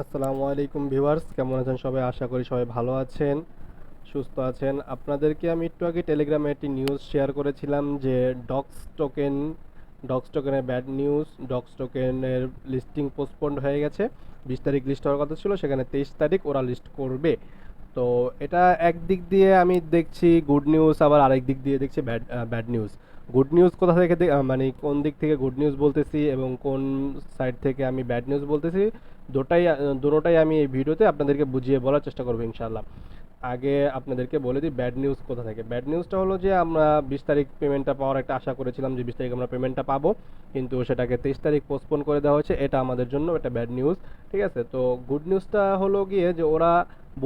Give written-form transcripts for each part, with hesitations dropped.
আসসালামু আলাইকুম ভিউয়ার্স, কেমন আছেন সবাই? আশা করি সবাই ভালো আছেন, সুস্থ আছেন। আপনাদেরকে আমি একটু আগে টেলিগ্রামে একটি নিউজ শেয়ার করেছিলাম যে ডক্স টোকেন ডক্স টোকেনের ব্যাড নিউজ। ডক্স টোকেনের লিস্টিং পোস্টপন্ড হয়ে গেছে। 20 তারিখ লিস্ট হওয়ার কথা ছিল, সেখানে 23 তারিখ ওরা লিস্ট করবে। তো এটা একদিক দিয়ে আমি দেখছি গুড নিউজ, আবার আরেক দিক দিয়ে দেখছি bad bad news. Good news কোথা থেকে মানে কোন দিক থেকে গুড নিউজ বলতেছি এবং কোন সাইড থেকে আমি ব্যাড নিউজ বলতেছি, দুটোটাই আমি এই ভিডিওতে আপনাদেরকে বুঝিয়ে বলার চেষ্টা করবো ইনশাআল্লাহ। আগে আপনাদেরকে বলে দিই ব্যাড নিউজ কোথা থেকে। ব্যাড নিউজটা হলো যে আমরা 20 তারিখ পেমেন্টটা পাওয়ার একটা আশা করেছিলাম যে 20 তারিখ আমরা পেমেন্টটা পাবো, কিন্তু সেটাকে 23 তারিখ পোস্টপোন করে দেওয়া হয়েছে। এটা আমাদের জন্য এটা ব্যাড নিউজ। ঠিক আছে, তো গুড নিউজটা হলো গিয়ে যে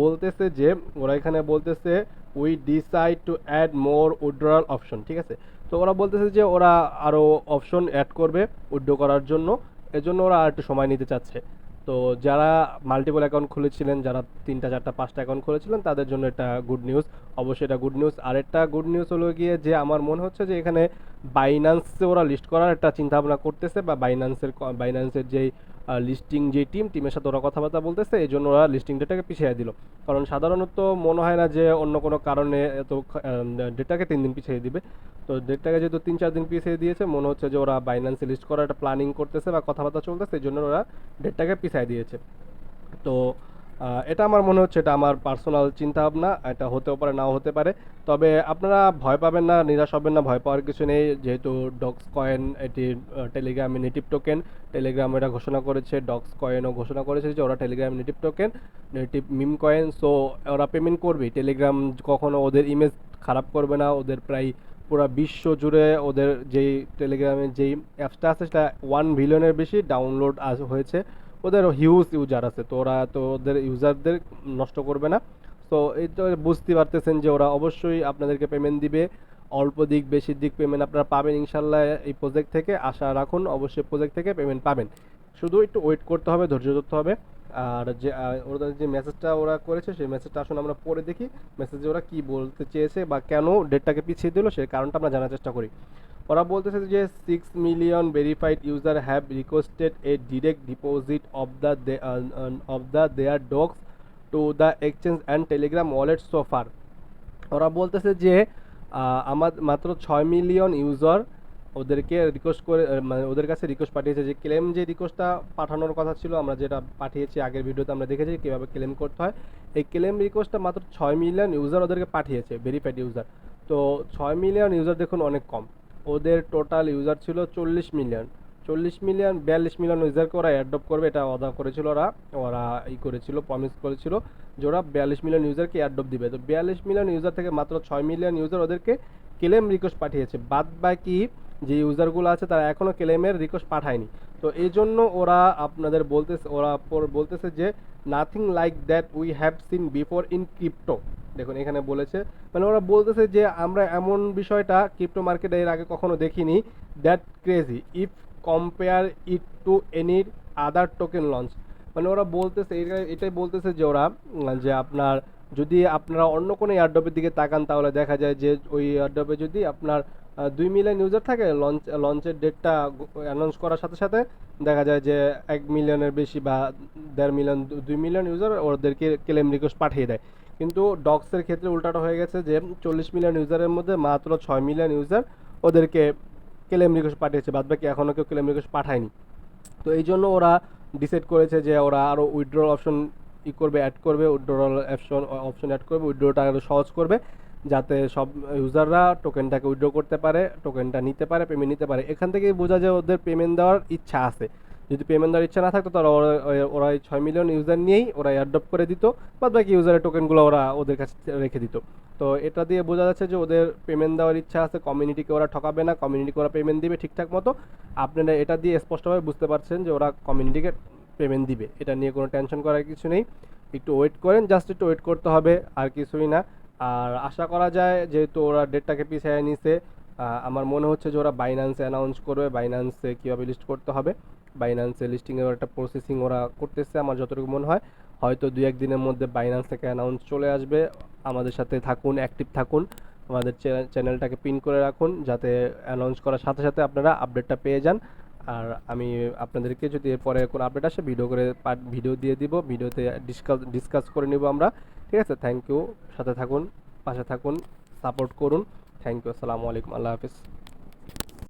বলতেছে যে ওরা এখানে বলতেছে we decide to add more withdrawal option. ঠিক আছে, তো ওরা বলতেছে যে ওরা আরও অপশন অ্যাড করবে উইথড্র করার জন্য। এজন্য ওরা আর একটু সময় নিতে চাচ্ছে। তো যারা মাল্টিপল অ্যাকাউন্ট খুলেছিলেন, যারা 3টা 4টা 5টা অ্যাকাউন্ট খুলেছিলেন, তাদের জন্য এটা গুড নিউজ। অবশ্যই এটা গুড নিউজ। আরেকটা গুড নিউজ হলো গিয়ে যে আমার মনে হচ্ছে যে এখানে বাইন্যান্সে ওরা লিস্ট করার একটা চিন্তা ভাবনা করতেছে, বা বাইন্যান্সের যেই লিস্টিং যে টিমের সাথে ওরা কথাবার্তা বলতেছে, এই জন্য ওরা লিস্টিং ডেটাকে পিছিয়ে দিল। কারণ সাধারণত মনে হয় না যে অন্য কোনো কারণে এত ডেটাকে 3 দিন পিছিয়ে দিবে। তো ডেটটাকে যেহেতু 3-4 দিন পিছিয়ে দিয়েছে, মনে হচ্ছে যে ওরা বাইন্যান্সে লিস্ট করার একটা প্ল্যানিং করতেছে বা কথাবার্তা চলতেছে, এই জন্য ওরা ডেটটাকে পিছিয়ে দিয়েছে। তো এটা আমার মনে হচ্ছে, এটা আমার পার্সোনাল চিন্তা ভাবনা, এটা হতেও পারে নাও হতে পারে। তবে আপনারা ভয় পাবেন না, নিরাশ হবেন না, ভয় পাওয়ার কিছু নেই। যেহেতু ডক্স কয়েন এটি টেলিগ্রামে নেটিভ টোকেন, টেলিগ্রাম এটা ঘোষণা করেছে, ডক্স কয়েনও ঘোষণা করেছে যে ওরা Telegram native token, native meme coin. So ওরা পেমেন্ট করবে। টেলিগ্রাম কখনো ওদের ইমেজ খারাপ করবে না। ওদের প্রায় পুরো বিশ্ব জুড়ে ওদের যেই টেলিগ্রামের যেই অ্যাপসটা আছে সেটা 1 বিলিয়নের বেশি ডাউনলোড হয়েছে। ওদের হিউজ ইউজার আছে, তো ওরা তো ওদের ইউজারদের নষ্ট করবে না। তো এই তো বুঝতে পারতেছেন যে ওরা অবশ্যই আপনাদেরকে পেমেন্ট দিবে। অল্প দিক বেশি দিক পেমেন্ট আপনারা পাবেন ইনশাল্লাহ। এই প্রজেক্ট থেকে আশা রাখুন, অবশ্যই প্রজেক্ট থেকে পেমেন্ট পাবেন। শুধু একটু ওয়েট করতে হবে, ধৈর্য ধরতে হবে। আর যে ওদের যে মেসেজটা ওরা করেছে, সেই মেসেজটা আসলে আমরা পড়ে দেখি। মেসেজে ওরা কি বলতে চেয়েছে বা কেন ডেটটাকে পিছিয়ে দিল, সেই কারণটা আমরা জানার চেষ্টা করি। ওরা বলতেছে যে 6 million verified user have requested a direct deposit of the their dogs to the exchange and Telegram wallet so far. ওরা বলতেছে যে আমার মাত্র 6 মিলিয়ন ইউজার ওদেরকে রিকোয়েস্ট করে, মানে ওদের কাছে রিকোয়েস্ট পাঠিয়েছে। যে ক্লেম যে রিকোয়েস্টটা পাঠানোর কথা ছিল, আমরা যেটা পাঠিয়েছি আগের ভিডিওতে আমরা দেখেছি কীভাবে ক্লেম করতে হয়। এই ক্লেম রিকোয়েস্টটা মাত্র 6 মিলিয়ন ইউজার ওদেরকে পাঠিয়েছে, ভেরিফাইড ইউজার। তো 6 মিলিয়ন ইউজার দেখুন অনেক কম। ওদের টোটাল ইউজার ছিল 40 মিলিয়ন। 40 মিলিয়ন, 42 মিলিয়ন ইউজারকে ওরা অ্যাডপ্ট করবে, এটা ওয়াদা করেছিল। ওরা ওরা ই করেছিল, প্রমিস করেছিল যে ওরা 42 মিলিয়ন ইউজারকে অ্যাডপ্ট দিবে। তো 42 মিলিয়ন ইউজার থেকে মাত্র 6 মিলিয়ন ইউজার ওদেরকে ক্লেম রিকোয়েস্ট পাঠিয়েছে। বাদ বাকি যে ইউজারগুলো আছে তারা এখনও ক্লেমের রিকোয়েস্ট পাঠায়নি। তো এই জন্য ওরা আপনাদের বলতেছে, বলতেছে যে nothing like that we have seen before in crypto. দেখুন এখানে বলেছে, মানে ওরা বলতেছে যে আমরা এমন বিষয়টা ক্রিপ্টো মার্কেটে এর আগে কখনো দেখিনি। That crazy if compare it to any other token launch. মানে ওরা বলতেছে, এটাই বলতেছে যে ওরা যে যদি আপনারা অন্য কোনো এয়ারড্রপের দিকে তাকান, তাহলে দেখা যায় যে ওই এয়ারড্রপে যদি আপনার 2 মিলিয়ন ইউজার থাকে, লঞ্চের ডেটটা অ্যানাউন্স করার সাথে সাথে দেখা যায় যে 1 মিলিয়নের বেশি বা 1.5 মিলিয়ন 2 মিলিয়ন ইউজার ওদেরকে ক্লেম রিকোয়েস্ট পাঠিয়ে দেয়। কিন্তু ডক্সের ক্ষেত্রে উল্টাটা হয়ে গেছে যে 40 মিলিয়ন ইউজারের মধ্যে মাত্র 6 মিলিয়ন ইউজার ওদেরকে ক্লেম রিকোয়েস্ট পাঠিয়েছে, বাদ বাকি এখনও কেউ ক্লেম রিকোয়েস্ট পাঠায়নি। তো এই জন্য ওরা ডিসাইড করেছে যে ওরা আরও উইথড্রল অপশন অ্যাড করবে, উইথড্রল অপশন অ্যাড করবে, উইথড্রটা আরও সহজ করবে, যাতে সব ইউজাররা টোকেনটাকে উইথড্র করতে পারে, টোকেনটা নিতে পারে, পেমেন্ট নিতে পারে। এখান থেকেই বোঝা যায় ওদের পেমেন্ট দেওয়ার ইচ্ছা আছে। যদি পেমেন্ট দেওয়ার ইচ্ছা না থাকতো তাহলে ওরা এই 6 মিলিয়ন ইউজার নিয়েই ওরা অ্যাডপ্ট করে দিত, বাদ বাকি ইউজারের টোকেনগুলো ওরা ওদের কাছে রেখে দিত। তো এটা দিয়ে বোঝা যাচ্ছে যে ওদের পেমেন্ট দেওয়ার ইচ্ছা আছে, কমিউনিটিকে ওরা ঠকাবে না, কমিউনিটিকে ওরা পেমেন্ট দিবে ঠিকঠাক মতো। আপনারা এটা দিয়ে স্পষ্টভাবে বুঝতে পারছেন যে ওরা কমিউনিটিকে পেমেন্ট দিবে, এটা নিয়ে কোনো টেনশন করার কিছু নেই। একটু ওয়েট করেন, জাস্ট একটু ওয়েট করতে হবে, আর কিছুই না। আর আশা করা যায় যেহেতু ওরা ডেটটাকে পিছিয়ে নিছে, আমার মনে হচ্ছে যে ওরা বাইন্যান্সে অ্যানাউন্স করবে, বাইন্যান্সে কীভাবে লিস্ট করতে হবে, বাইন্যান্সে লিস্টিংয়ের একটা প্রসেসিং ওরা করতেছে আমার যতটুকু মনে হয়। হয়তো 2-1 দিনের মধ্যে বাইন্যান্স থেকে অ্যানাউন্স চলে আসবে। আমাদের সাথে থাকুন, অ্যাক্টিভ থাকুন, আমাদের চ্যানেলটাকে পিন করে রাখুন, যাতে অ্যানাউন্স করার সাথে সাথে আপনারা আপডেটটা পেয়ে যান। আর আমি আপনাদেরকে যদি এরপরে কোনো আপডেট আসে ভিডিও করে ভিডিও দিয়ে দিব, ভিডিওতে ডিসকাস করে নিব আমরা। ঠিক আছে, থ্যাংক ইউ। সাথে থাকুন, পাশে থাকুন, সাপোর্ট করুন। থ্যাংক ইউ, আসসালামু আলাইকুম, আল্লাহ হাফিজ।